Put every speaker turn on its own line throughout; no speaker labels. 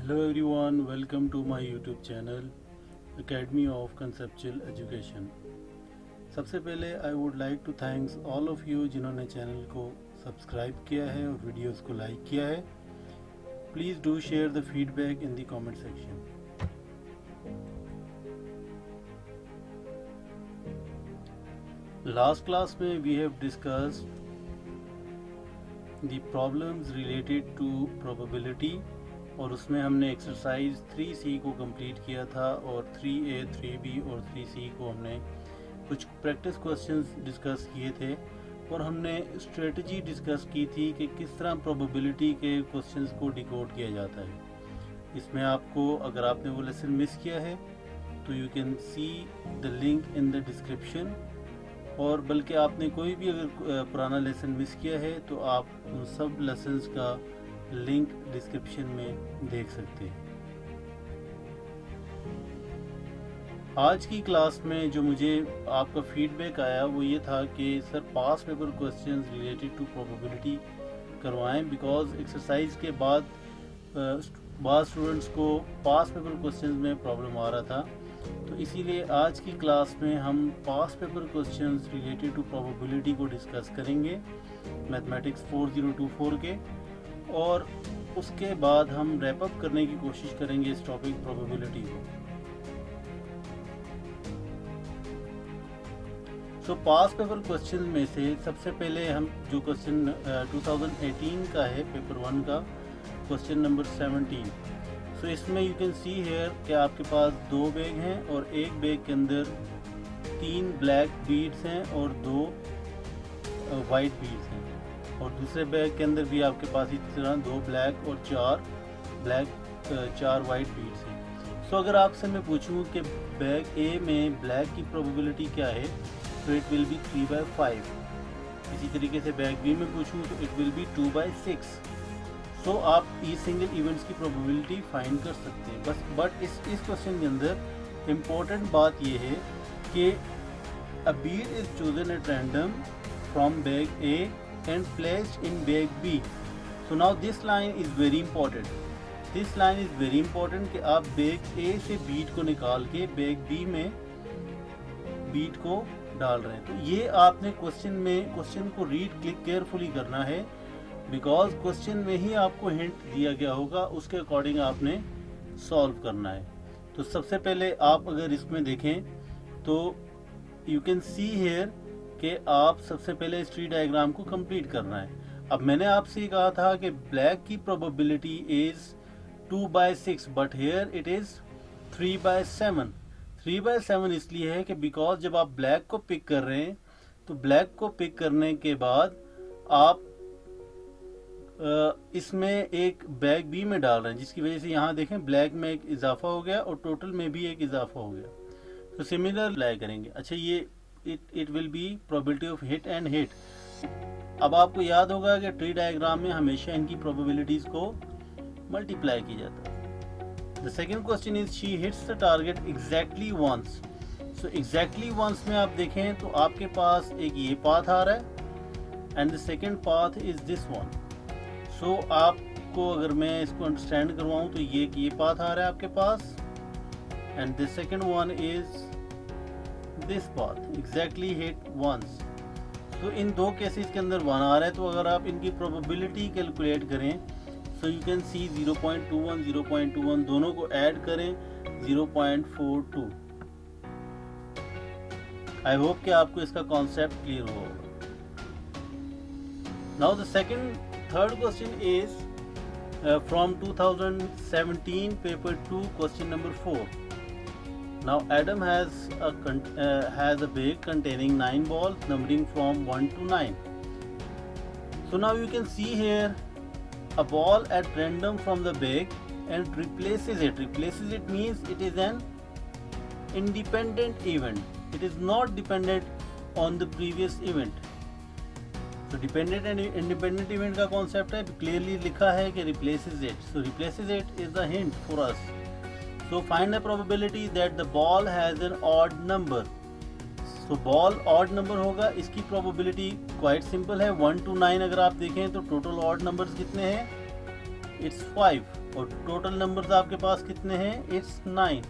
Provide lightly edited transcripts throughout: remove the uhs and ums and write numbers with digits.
Hello everyone, welcome to my YouTube channel Academy of Conceptual Education। सबसे पहले I would like to thanks all of you जिन्होंने channel को subscribe किया है और वीडियोस को लाइक किया है। Please do share the feedback in the comment section. Last class में we have discussed the problems related to probability और उसमें हमने एक्सरसाइज 3C को कंप्लीट किया था और 3A, 3B और 3C को हमने कुछ प्रैक्टिस क्वेश्चंस डिस्कस किए थे और हमने स्ट्रेटजी डिस्कस की थी कि किस तरह प्रोबेबिलिटी के क्वेश्चंस को डिकोड किया जाता है। इसमें आपको, अगर आपने वो लेसन मिस किया है तो you can see the link in the description, और बल्कि आपने कोई भी अगर पुराना लेसन मिस किया है तो आप उन सब लेसन्स का लिंक डिस्क्रिप्शन में देख सकते हैं। आज की क्लास में जो मुझे आपका फीडबैक आया वो ये था कि sir past paper questions related to probability करवाएं, बिकॉज एक्सरसाइज के बाद बाद स्टूडेंट्स को पास पेपर क्वेश्चंस में प्रॉब्लम आ रहा था। तो इसीलिए आज की क्लास में हम past paper questions related to probability को डिस्कस करेंगे मैथमेटिक्स 4024 के, और उसके बाद हम रैप अप करने की कोशिश करेंगे इस टॉपिक प्रोबेबिलिटी को। सो पास पेपर क्वेश्चन में से सबसे पहले हम जो क्वेश्चन 2018 का है, पेपर 1 का क्वेश्चन नंबर 17। सो इसमें यू कैन सी हेयर कि आपके पास 2 बैग हैं और एक बैग के अंदर 3 ब्लैक बीड्स हैं और 2 वाइट बीड्स हैं, और दूसरे बैग के अंदर भी आपके पास इसी तरह 2 ब्लैक और 4 वाइट बीड्स हैं। सो अगर आपसे मैं पूछूं कि बैग ए में ब्लैक की प्रोबेबिलिटी क्या है, तो इट विल बी 3/5। इसी तरीके से बैग बी में पूछूं तो इट विल बी 2/6। सो आप ई सिंगल इवेंट्स की प्रोबेबिलिटी फाइंड कर सकते हैं। बस बट इस क्वेश्चन के अंदर इम्पोर्टेंट बात यह है कि a bead is chosen at random from bag A and placed in bag B. So now this line is very important. This line is very important कि आप बैग A से बीट को निकाल के बैग B में beat को डाल रहे हैं। तो ये आपने क्वेश्चन को रीड क्लिक केयरफुली करना है, बिकॉज क्वेश्चन में ही आपको हिंट दिया गया होगा, उसके अकॉर्डिंग आपने सॉल्व करना है। तो सबसे पहले आप अगर इसमें देखें तो यू कैन सी हेयर कि आप सबसे पहले इस ट्री डायग्राम को कंप्लीट करना है। अब मैंने आपसे ये कहा था कि ब्लैक की probability is 2/6, but here it is 3/7। 3/7 इसलिए है कि बिकॉज जब आप ब्लैक को पिक कर रहे हैं तो ब्लैक को पिक करने के बाद आप इसमें एक बैग बी में डाल रहे हैं, जिसकी वजह से यहाँ देखें ब्लैक में एक इजाफा हो गया और टोटल में भी एक इजाफा हो गया। तो सिमिलर अप्लाई करेंगे। अच्छा, ये it will be probability of hit and hit। अब आपको याद होगा कि ट्री डायग्राम में हमेशा इनकी प्रोबेबिलिटीज को मल्टीप्लाई की जाता है। The second question is she hits the target exactly once. So exactly once में आप देखें तो आपके पास एक ये पाथ आ रहा है and the second path is this one. So आपको अगर मैं इसको अंडरस्टैंड करवाऊं तो ये पाथ आ रहा है आपके पास and the second one is this path exactly hit once. तो इन 2 केसेस के अंदर 1 आ रहा है, तो अगर आप इनकी प्रोबेबिलिटी कैलकुलेट करें सो यू कैन सी 0.21 दोनों को ऐड करें 0.42। आई होप कि आपको इसका कॉन्सेप्ट क्लियर होगा। Now the third question is from 2017 paper 2 question number 4। Now Adam has a bag containing 9 balls numbering from 1 to 9. So now you can see here a ball at random from the bag and replaces it. Replaces it means it is an independent event. It is not dependent on the previous event. So dependent and independent event का concept है, clearly लिखा है कि replaces it. So replaces it is the hint for us. So find the probability that the ball has an odd number. So ball odd number होगा, इसकी probability quite simple है 1 to 9। अगर आप देखें तो total odd numbers कितने हैं it's 5 और टोटल नंबर्स आपके पास कितने हैं, इट्स 9.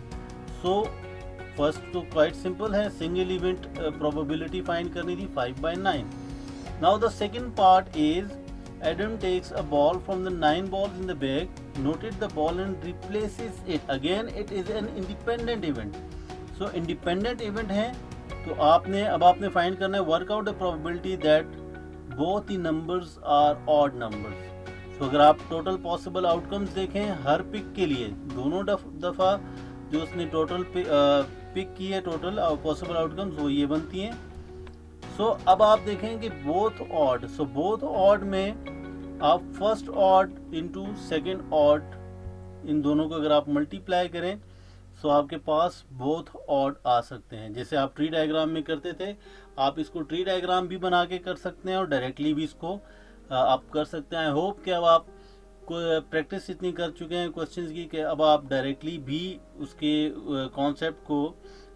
सो फर्स्ट तो क्वाइट सिंपल है, सिंगल इवेंट प्रोबेबिलिटी फाइंड करनी थी 5/9. Now the second part is Adam takes a ball from the 9 balls in the bag, noted the ball and replaces it. Again, it is an independent event. So independent event है तो आपने find करना है work out the probability that both the numbers are odd numbers. तो अगर आप total possible outcomes देखें हर pick के लिए, दोनों दफ़ा जो उसने टोटल पिक की है, टोटल पॉसिबल आउटकम्स वो ये बनती हैं. सो अब आप देखें कि both odd, so both odd में आप first odd into second odd, इन दोनों को अगर आप मल्टीप्लाई करें सो आपके पास बोथ ऑड आ सकते हैं. जैसे आप ट्री डायग्राम में करते थे, आप इसको ट्री डायग्राम भी बना के कर सकते हैं और डायरेक्टली भी इसको आप कर सकते हैं. आई होप कि अब आप प्रैक्टिस इतनी कर चुके हैं क्वेश्चंस की कि अब आप डायरेक्टली भी उसके कॉन्सेप्ट को,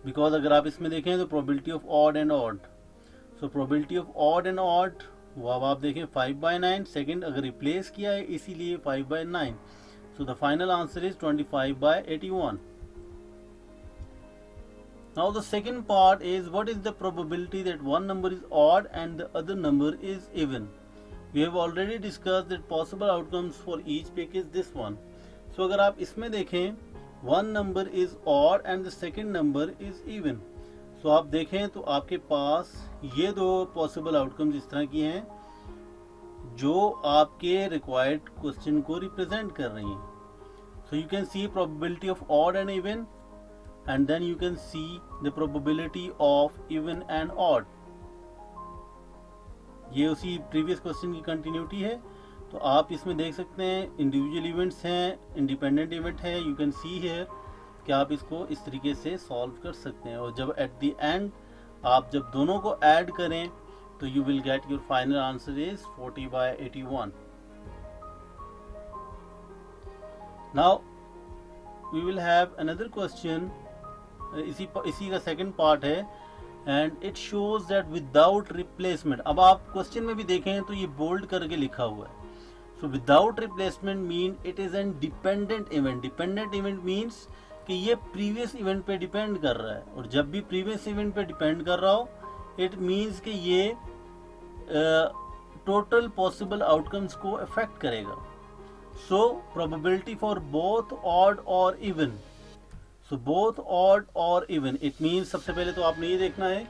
बिकॉज अगर आप इसमें देखें तो probability of odd and odd, so probability of odd and odd वो अब आप देखें 5/9, सेकेंड अगर रिप्लेस किया है इसीलिए 5/9. So the final answer is 25/81. Now the second part is what is the probability that one number is odd and the other number is even. We have already discussed that possible outcomes for each pick is this one. So अगर आप इसमें देखें one number is odd and the second number is even. So आप देखें तो आपके पास ये दो possible outcomes इस तरह की हैं जो आपके required question को represent कर रही हैं. So you can see probability of odd and even, and then you can see the probability of even and odd. ये उसी प्रीवियस क्वेश्चन की कंटिन्यूटी है. तो आप इसमें देख सकते हैं इंडिविजुअल इवेंट्स हैं, इंडिपेंडेंट इवेंट है. यू कैन सी हियर कि आप इसको इस तरीके से सॉल्व कर सकते हैं और जब एट द एंड आप जब दोनों को ऐड करें तो you will get your final answer is 40/81. Now we will have another question. इसी का सेकंड पार्ट है and it shows that without replacement. अब आप क्वेश्चन में भी देखें तो ये बोल्ड करके लिखा हुआ है. So without replacement mean it is an dependent event. Dependent event means कि ये प्रीवियस इवेंट पे डिपेंड कर रहा है और जब भी प्रीवियस इवेंट पे डिपेंड कर रहा हो इट मीन्स कि ये टोटल पॉसिबल आउटकम्स को अफेक्ट करेगा. So probability for both odd और इवन. सो बोथ ऑड और इवन इट मीन्स सबसे पहले तो आपने ये देखना है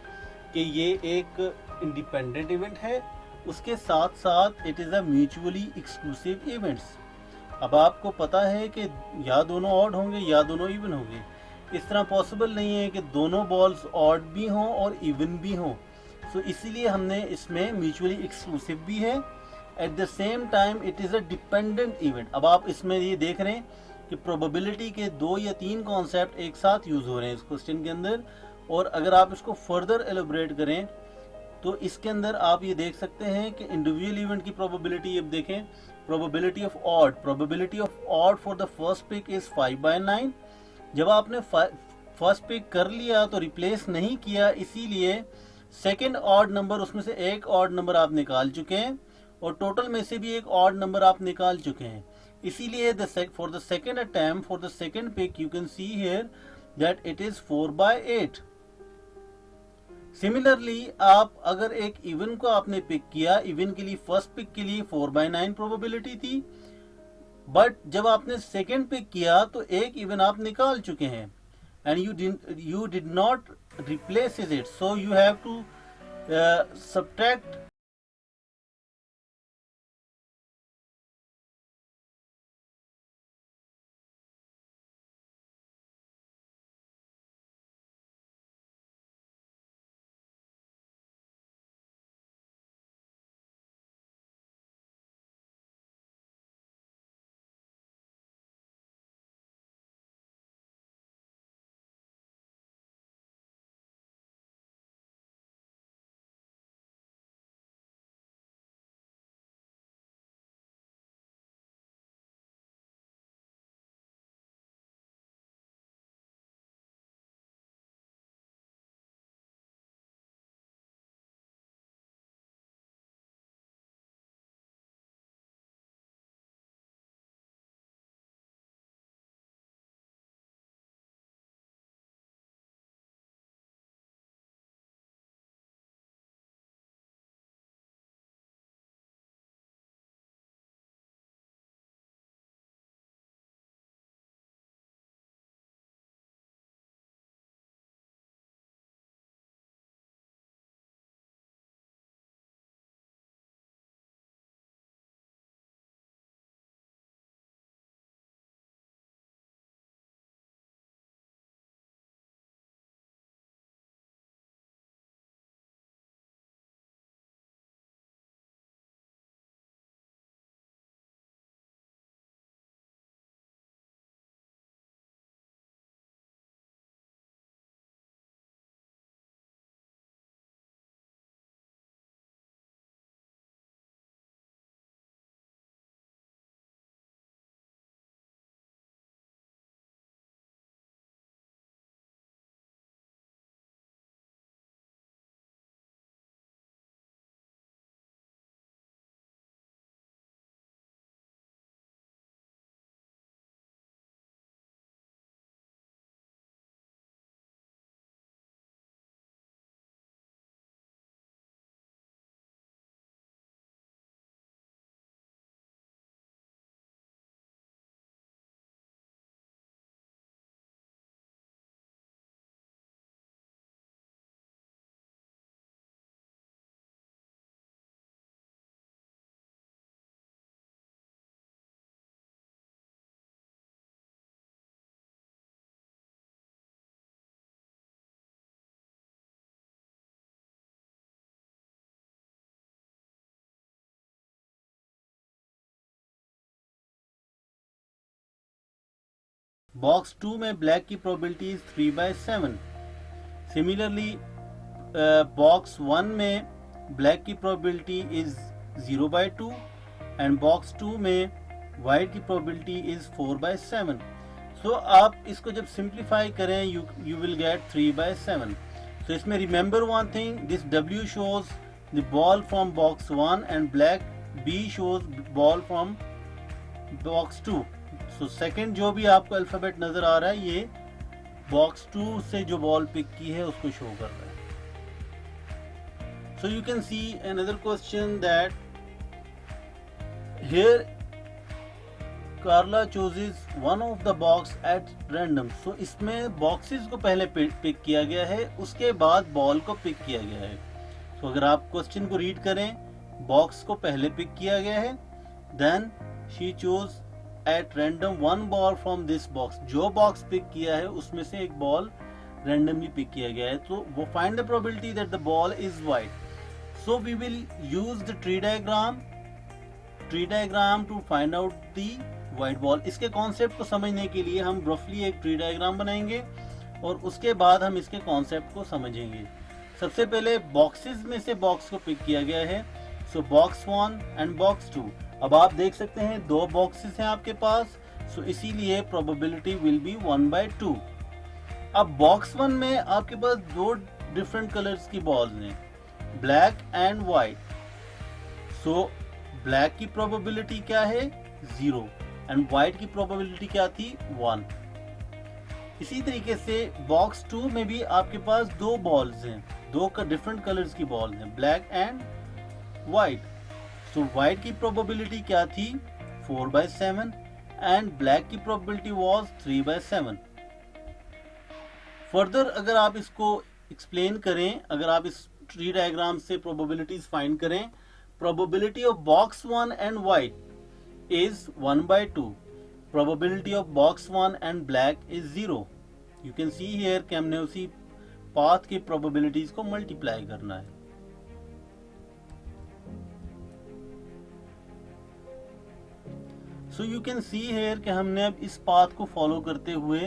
कि ये एक इंडिपेंडेंट इवेंट है, उसके साथ साथ it is a mutually exclusive events. अब आपको पता है कि या दोनों ऑड होंगे या दोनों इवन होंगे. इस तरह पॉसिबल नहीं है कि दोनों बॉल्स ऑड भी हों और इवन भी हों. सो इसीलिए हमने इसमें म्यूचुअली एक्सक्लूसिव भी है, at the same time it is a dependent event. अब आप इसमें ये देख रहे हैं कि प्रोबेबिलिटी के 2 या 3 कॉन्सेप्ट एक साथ यूज हो रहे हैं इस क्वेश्चन के अंदर. और अगर आप इसको फर्दर एलोबरेट करें तो इसके अंदर आप ये देख सकते हैं कि इंडिविजुअल इवेंट की प्रोबेबिलिटी अब देखें. Probability of odd for the first pick is 5/9. जब आपने फर्स्ट पिक कर लिया तो रिप्लेस नहीं किया, इसीलिए सेकेंड ऑड नंबर उसमें से एक ऑड नंबर आप निकाल चुके हैं और टोटल में से भी एक ऑड नंबर आप निकाल चुके हैं. इसीलिए for the second attempt for the second pick you can see here that it is 4/8. Similarly आप अगर एक इवन को आपने पिक किया, इवन के लिए फर्स्ट पिक के लिए 4/9 प्रोबेबिलिटी थी, बट जब आपने सेकेंड पिक किया तो एक इवन आप निकाल चुके हैं and you did not replace it. So you have to subtract box 2 में ब्लैक की प्रोबेबिलिटी इज 3/7। सिमिलरली बॉक्स 1 में ब्लैक की प्रोबेबिलिटी इज 0/2 एंड बॉक्स 2 में वाइट की प्रोबेबिलिटी इज 4/7। सो आप इसको जब सिंप्लीफाई करें यू विल गेट 3/7। सो इसमें remember one thing, this W shows the ball from box 1 and black B shows ball from box 2। So second जो भी आपको अल्फाबेट नजर आ रहा है ये बॉक्स 2 से जो बॉल पिक की है उसको शो कर रहा है। So you can see another question that here Carla chooses one of the box at random. So इसमें बॉक्सेस को पहले पिक किया गया है, उसके बाद बॉल को पिक किया गया है। सो अगर आप क्वेश्चन को रीड करें, बॉक्स को पहले पिक किया गया है, then she choose at random one ball from this box. जो बॉक्स पिक किया है उसमें से एक बॉल रैंडमली पिक किया गया है। तो वो find the probability that the ball is white. So we will use the tree diagram to find out the white ball. इसके कॉन्सेप्ट को समझने के लिए हम रफली एक ट्री डायग्राम बनाएंगे और उसके बाद हम इसके कॉन्सेप्ट को समझेंगे। सबसे पहले बॉक्सेस में से बॉक्स को पिक किया गया है, सो बॉक्स 1 एंड बॉक्स 2। अब आप देख सकते हैं दो बॉक्सेस हैं आपके पास, सो इसीलिए प्रोबेबिलिटी विल बी 1/2। अब बॉक्स 1 में आपके पास दो डिफरेंट कलर्स की बॉल्स हैं, black and white. So black की प्रोबेबिलिटी क्या है 0 एंड वाइट की प्रोबेबिलिटी क्या थी 1। इसी तरीके से बॉक्स 2 में भी आपके पास दो बॉल्स हैं, दो का डिफरेंट कलर्स की बॉल्स हैं, black and white. So white की प्रोबेबिलिटी क्या थी 4/7 एंड ब्लैक की प्रोबेबिलिटी वाज 3/7। फर्दर अगर आप इसको एक्सप्लेन करें, अगर आप इस ट्री डायग्राम से प्रोबेबिलिटीज फाइंड करें, probability of box 1 and white is 1/2. Probability of box 1 and black is 0. You can see here कि हमने उसी पाथ की probabilities को मल्टीप्लाई करना है। So you can see here कि हमने अब इस पाथ को फॉलो करते हुए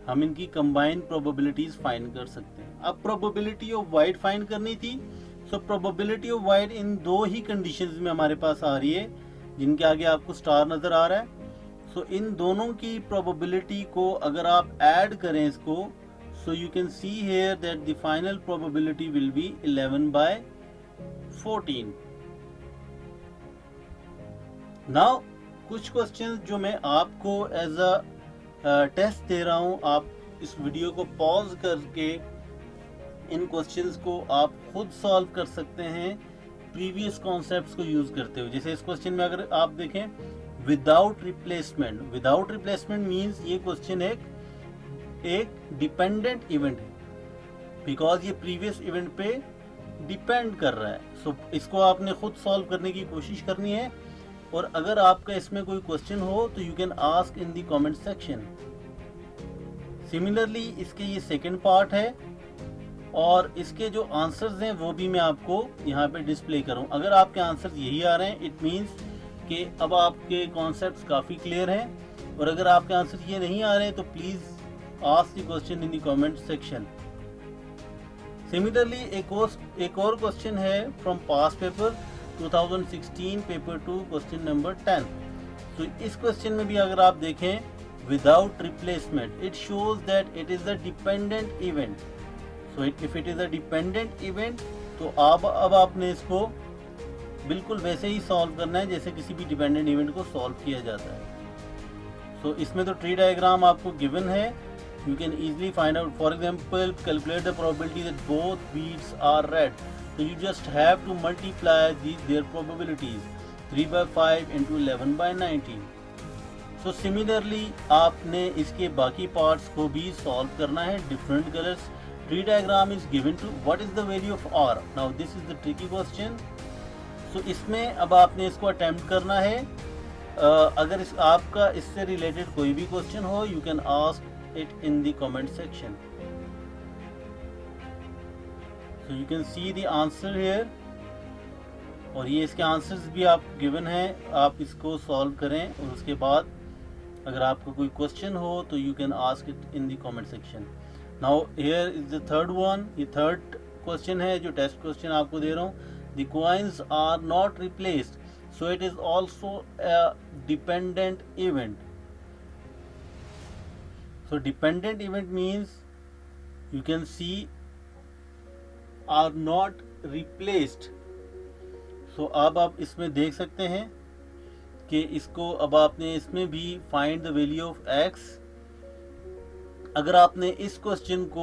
हम इनकी कंबाइंड probabilities फाइंड कर सकते हैं। अब probability of white फाइंड करनी थी, so probability of white इन दो ही कंडीशंस में हमारे पास आ रही है जिनके आगे आपको स्टार नजर आ रहा है। सो इन दोनों की प्रोबेबिलिटी को अगर आप ऐड करें इसको, सो you can see here that the final probability will be 11/14। Now कुछ क्वेश्चंस जो मैं आपको एज अ टेस्ट दे रहा हूं, आप इस वीडियो को पॉज करके इन क्वेश्चंस को आप खुद सॉल्व कर सकते हैं प्रीवियस कॉन्सेप्ट्स को यूज करते हुए। जैसे इस क्वेश्चन में अगर आप देखें विदाउट रिप्लेसमेंट मींस ये क्वेश्चन एक डिपेंडेंट इवेंट है, बिकॉज ये प्रीवियस इवेंट पे डिपेंड कर रहा है। सो इसको आपने खुद सॉल्व करने की कोशिश करनी है, और अगर आपका इसमें कोई क्वेश्चन हो तो you can ask in the comment section. Similarly इसके ये सेकंड पार्ट है और इसके जो आंसर्स हैं वो भी मैं आपको यहाँ पे डिस्प्ले करूँ। अगर आपके आंसर्स यही आ रहे हैं, इट मींस कि अब आपके कॉन्सेप्ट्स काफ़ी क्लियर हैं, और अगर आपके आंसर ये नहीं आ रहे हैं तो please ask the question in the comment section. Similarly एक और क्वेश्चन है from past paper 2016 paper 2 question number 10। तो इस क्वेश्चन में भी अगर आप देखें without replacement, it shows that it is a dependent event. So if it is a dependent event तो अब आपने इसको बिल्कुल वैसे ही सॉल्व करना है जैसे किसी भी डिपेंडेंट इवेंट को सॉल्व किया जाता है। सो इसमें तो ट्री डायग्राम आपको गिवन है, you can easily find out. For example calculate the probability that both beads are red, so you just have to multiply their probabilities 3/5 into 11/19. So similarly आपने इसके बाकी पार्ट्स को भी solve करना है। Different colours tree diagram is given to what is the value of r। Now this is the tricky question. So इसमें अब आपने इसको अटेम्प्ट करना है। अगर आपका इससे रिलेटेड कोई भी क्वेश्चन हो you can ask it in the comment section. So you can see the answer here, और ये इसके आंसर्स भी आप गिवन हैं, आप इसको सॉल्व करें और उसके बाद अगर आपका कोई क्वेश्चन हो तो you can ask it in the comment section. Now here is the third one, ये थर्ड क्वेश्चन है जो टेस्ट क्वेश्चन आपको दे रहा हूँ। The coins are not replaced so it is also a dependent event. So dependent event means you can see are not replaced. So अब आप इसमें देख सकते हैं कि इसको अब आपने इसमें भी find the value of x, अगर आपने इस क्वेश्चन को